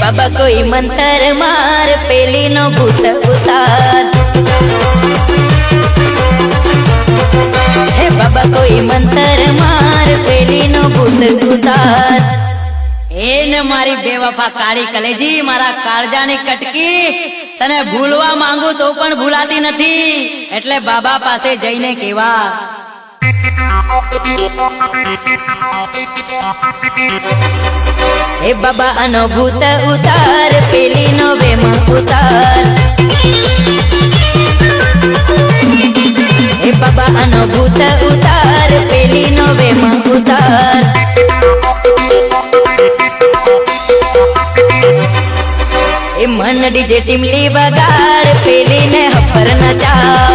बाबा कोई मंत्र मार पेली नो भूत उतार। हे बाबा कोई मंत्र मार पेली नो भूत उतार। એને મારી બેવફા કાળી કલેજી, મારા કાળજાની કટકી, તને ભૂલવા માંગુ તો પણ ભૂલાતી નથી, એટલે બાબા પાસે જઈને કેવા हे बाबा अनो भूत उतार पेली नो वेम उतार। हे बाबा अनो भूत उतार पेली नो वेम उतार। ए मन डीजे टिमली बगाड़ पेली ने हपर नचाओ।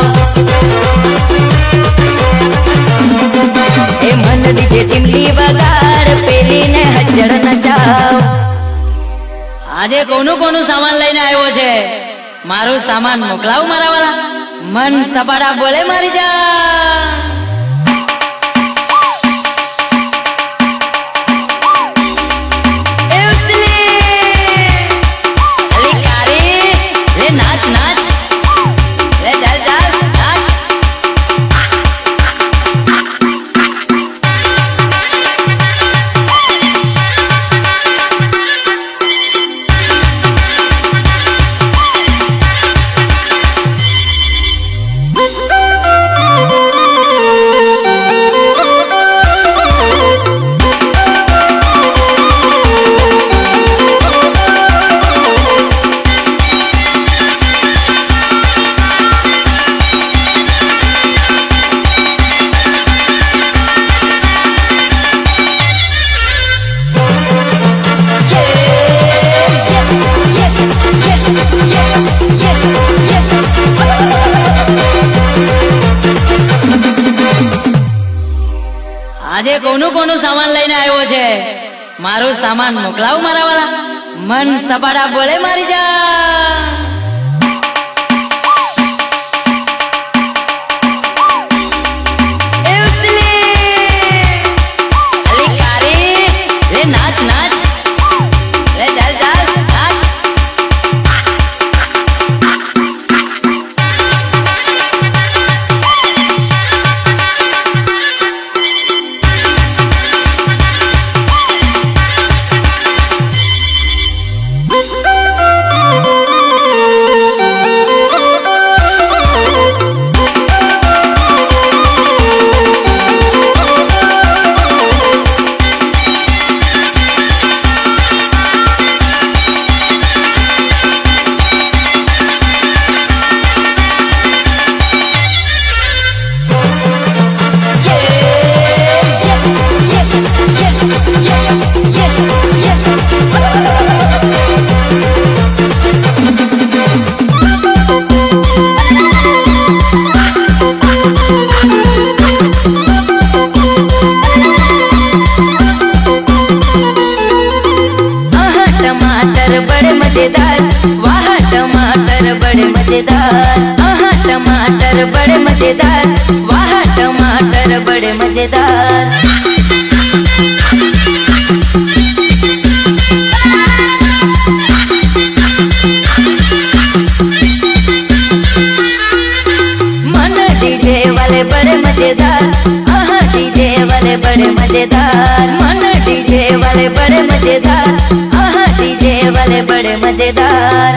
ए मन डीजे टिमली बगाड़ पेली ने हजड़ नचाओ। આજે કોનું કોનું સામાન લઈને આવ્યો છે? મારું સામાન મોકલાવ મારા વાલા, મન સપાડા બોલે મારી જા। આજે કોનું કોનું સામાન લઈને આવ્યો છે? મારું સામાન મોકલાવ મારા વાલા, મન સપાડા બોલે મારી જા। નાચ નાચ લે ચાલ ચાલ નાચ। बड़े मजेदार, वाह टमाटर बड़े मजेदार। आहा टमाटर बड़े मजेदार, वाह टमाटर बड़े मजेदार। मन डीजे वाले बड़े मजेदार, आहा डीजे वाले बड़े मजेदार। मन डीजे वाले बड़े मजेदार, आहा डीजे वाले बड़े मजेदार।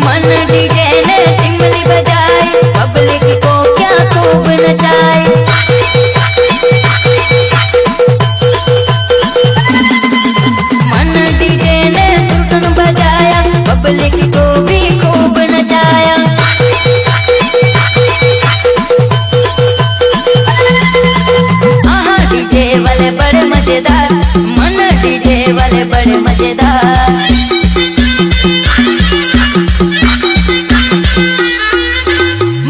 मन डीजे ने टिमली बजाई, पब्लिक को क्या खूब नचाई। मन डीजे ने टुन बजाया, पब्लिक को भी खूब नचाया। आहा डीजे वाले बड़े मजेदार, मन डीजे वाले बड़े मजेदार।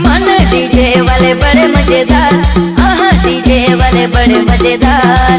मन डीजे वाले बड़े मजेदार, आहा डीजे वाले बड़े मजेदार।